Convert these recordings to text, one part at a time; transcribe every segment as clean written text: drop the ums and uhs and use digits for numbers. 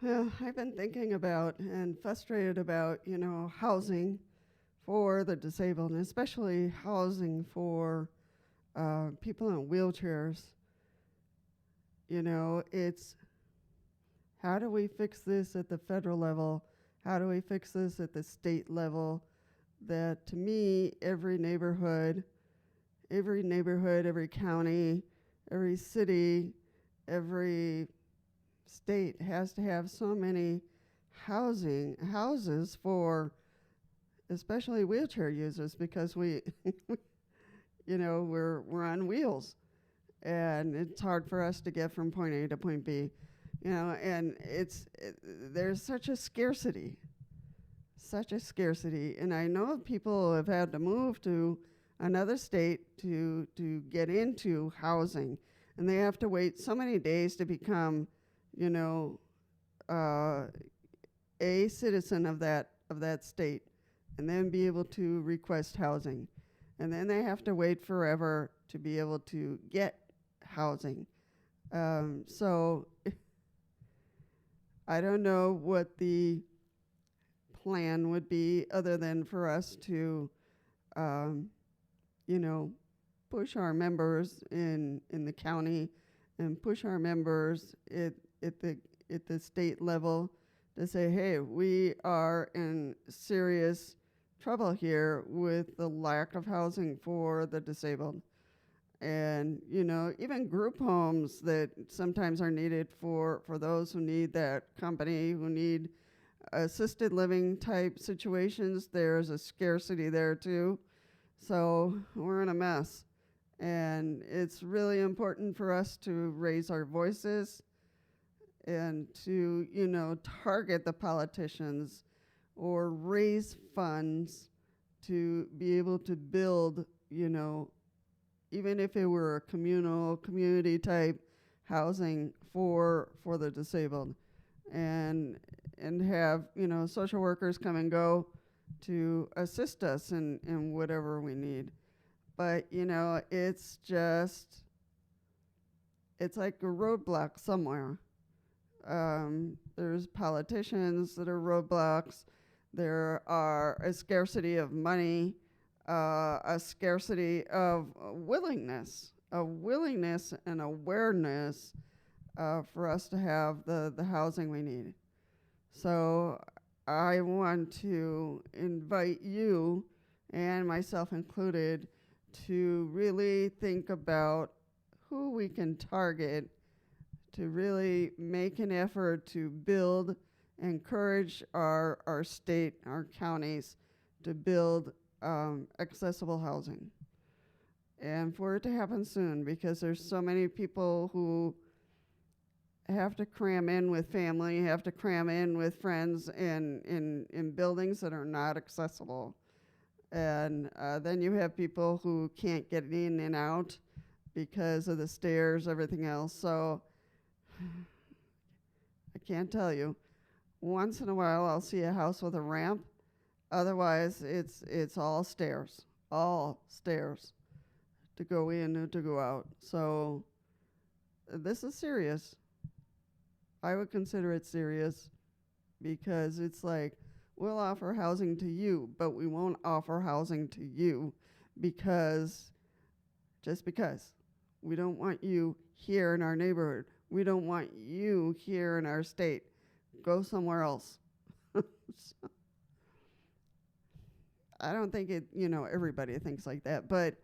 Well, I've been thinking about and frustrated about, housing for the disabled, and especially housing for people in wheelchairs. It's how do we fix this at the federal level? How do we fix this at the state level? That to me, every neighborhood, every county, every city, every state has to have so many houses for especially wheelchair users because we we're on wheels and it's hard for us to get from point A to point B, and there's such a scarcity, and I know of people who have had to move to another state to get into housing, and they have to wait so many days to become, you know, uh, a citizen of that state, and then be able to request housing, and then they have to wait forever to be able to get housing. So I don't know what the plan would be other than for us to, um, you know, push our members in the county and push our members at the at the state level to say, hey, we are in serious trouble here with the lack of housing for the disabled. And, even group homes that sometimes are needed for those who need that company, who need assisted living type situations, there's a scarcity there too. So we're in a mess. And it's really important for us to raise our voices and to, target the politicians or raise funds to be able to build, even if it were a community type housing for the disabled, and have social workers come and go to assist us in whatever we need. But it's like a roadblock somewhere. There's politicians that are roadblocks. There are a scarcity of money, a scarcity of willingness and awareness for us to have the housing we need. So I want to invite you, and myself included, to really think about who we can target to really make an effort to build, encourage our state, our counties to build accessible housing. And for it to happen soon, because there's so many people who have to cram in with family, have to cram in with friends in buildings that are not accessible. And then you have people who can't get in and out because of the stairs, everything else. So I can't tell you. Once in a while, I'll see a house with a ramp. Otherwise, it's all stairs to go in and to go out. So this is serious. I would consider it serious because it's like, we'll offer housing to you, but we won't offer housing to you just because. We don't want you here in our neighborhood. We don't want you here in our state. Go somewhere else. So, I don't think everybody thinks like that, but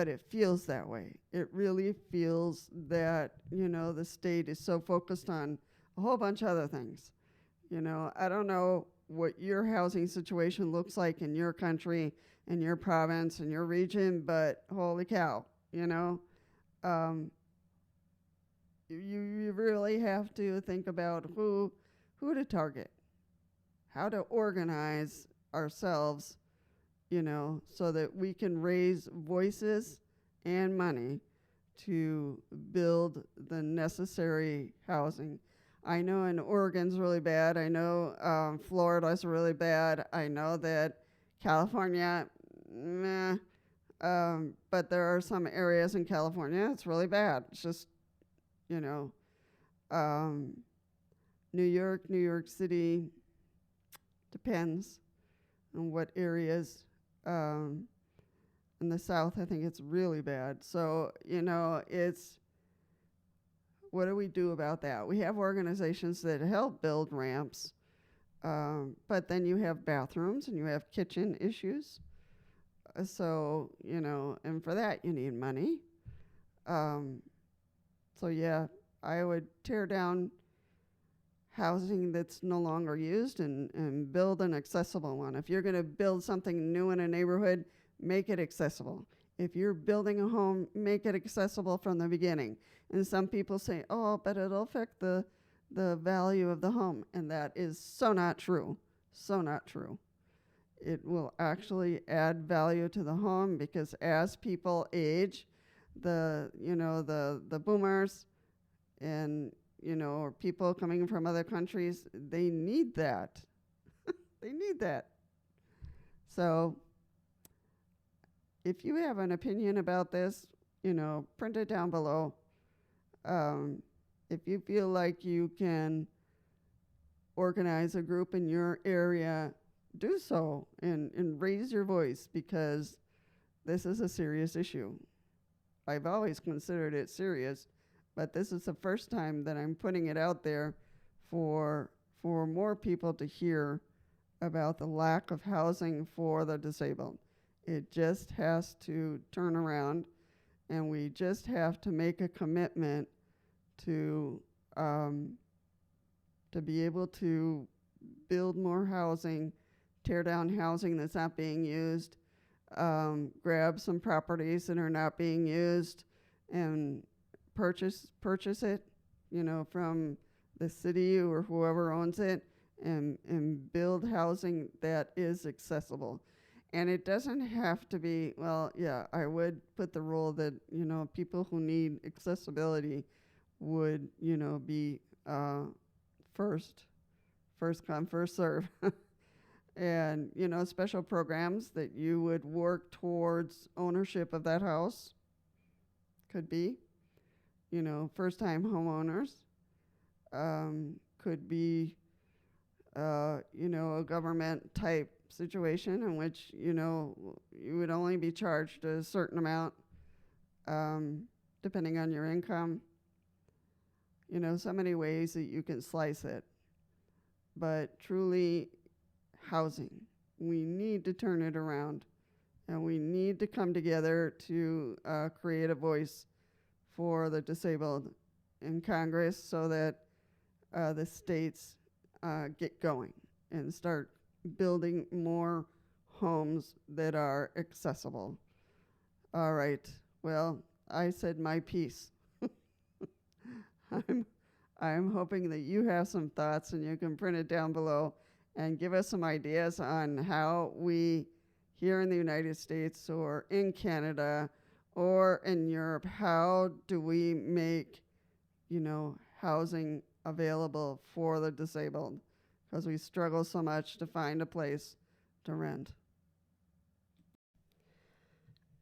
it feels that way. It really feels that, the state is so focused on a whole bunch of other things. I don't know what your housing situation looks like in your country, in your province, in your region, but holy cow, um, you really have to think about who to target, how to organize ourselves, so that we can raise voices and money to build the necessary housing. I know in Oregon's really bad. I know Florida's really bad. I know that California, meh. But there are some areas in California it's really bad. It's just, you know, um, New York City, depends on what areas. Um, in the South, I think it's really bad. So, it's what do we do about that? We have organizations that help build ramps, but then you have bathrooms and you have kitchen issues. So, and for that you need money. Um, so, yeah, I would tear down housing that's no longer used and build an accessible one. If you're going to build something new in a neighborhood, make it accessible. If you're building a home, make it accessible from the beginning. And some people say, oh, but it'll affect the value of the home. And that is so not true. So not true. It will actually add value to the home because as people age, the boomers and or people coming from other countries, they need that. They need that. So if you have an opinion about this, print it down below. If you feel like you can organize a group in your area, do so and raise your voice because this is a serious issue. I've always considered it serious, but this is the first time that I'm putting it out there for more people to hear about the lack of housing for the disabled. It just has to turn around, and we just have to make a commitment to be able to build more housing, tear down housing that's not being used, grab some properties that are not being used, and purchase it, from the city or whoever owns it, and build housing that is accessible. And it doesn't have to be, well, yeah, I would put the rule that, people who need accessibility would, be first come, first serve. And, special programs that you would work towards ownership of that house could be, first-time homeowners, could be, a government type situation in which, you would only be charged a certain amount, depending on your income. So many ways that you can slice it. But truly, housing, we need to turn it around, and we need to come together to create a voice for the disabled in Congress so that the states get going and start building more homes that are accessible. All right, well, I said my piece. I'm hoping that you have some thoughts and you can print it down below and give us some ideas on how we here in the United States or in Canada or in Europe, how do we make, housing available for the disabled? Because we struggle so much to find a place to rent.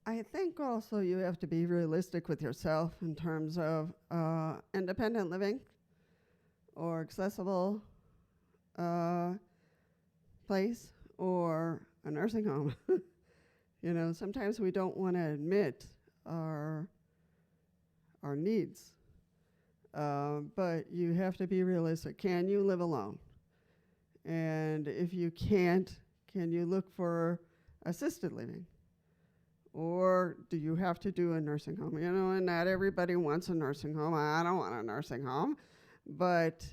I think also you have to be realistic with yourself in terms of independent living or accessible place or a nursing home. Sometimes we don't want to admit our needs, but you have to be realistic. Can you live alone? And if you can't, can you look for assisted living? Or do you have to do a nursing home? And not everybody wants a nursing home. I don't want a nursing home. But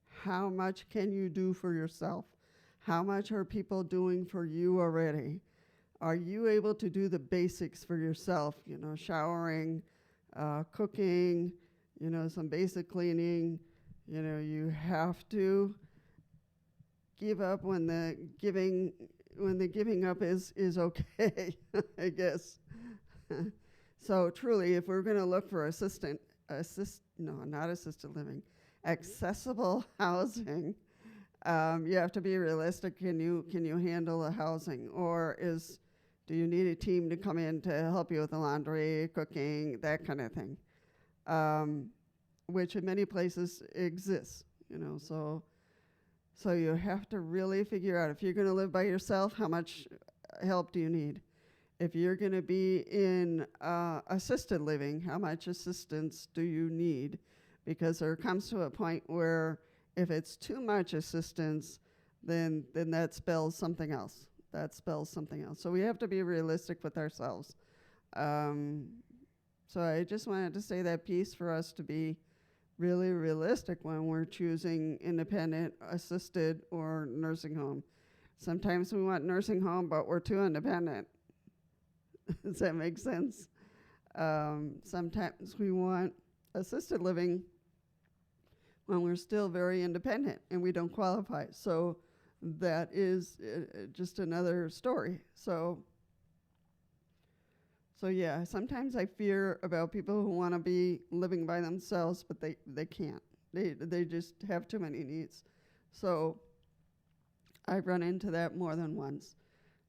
how much can you do for yourself? How much are people doing for you already? Are you able to do the basics for yourself? Showering, cooking, some basic cleaning. You have to give up when the giving up is okay, I guess. So truly, if we're going to look for not assisted living, accessible housing, you have to be realistic. Can you handle the housing, or do you need a team to come in to help you with the laundry, cooking, that kind of thing, which in many places exists. you know. So you have to really figure out, if you're going to live by yourself, how much help do you need? If you're going to be in assisted living, how much assistance do you need? Because there comes to a point where if it's too much assistance, then that spells something else. That spells something else. So we have to be realistic with ourselves. So I just wanted to say that piece for us to be really realistic when we're choosing independent, assisted, or nursing home. Sometimes we want nursing home, but we're too independent. Does that make sense? Sometimes we want assisted living when we're still very independent and we don't qualify. So that is just another story. So yeah, sometimes I fear about people who want to be living by themselves, but they can't. They just have too many needs. So I've run into that more than once.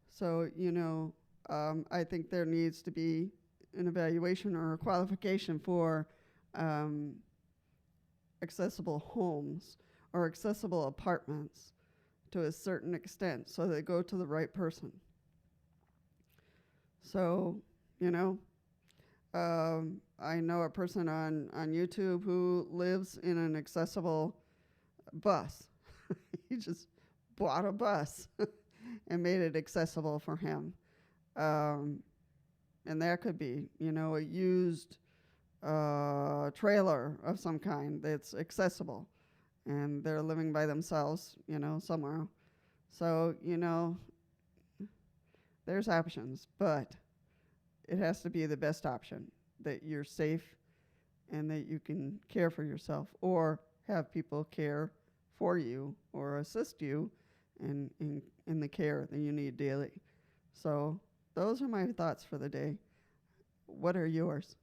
So, you know, I think there needs to be an evaluation or a qualification for accessible homes or accessible apartments to a certain extent so they go to the right person. So, you know, I know a person on YouTube who lives in an accessible bus. He just bought a bus and made it accessible for him. And that could be, you know, a used trailer of some kind that's accessible. And they're living by themselves, you know, somewhere. So, you know, there's options, but it has to be the best option, that you're safe and that you can care for yourself or have people care for you or assist you in the care that you need daily. So those are my thoughts for the day. What are yours?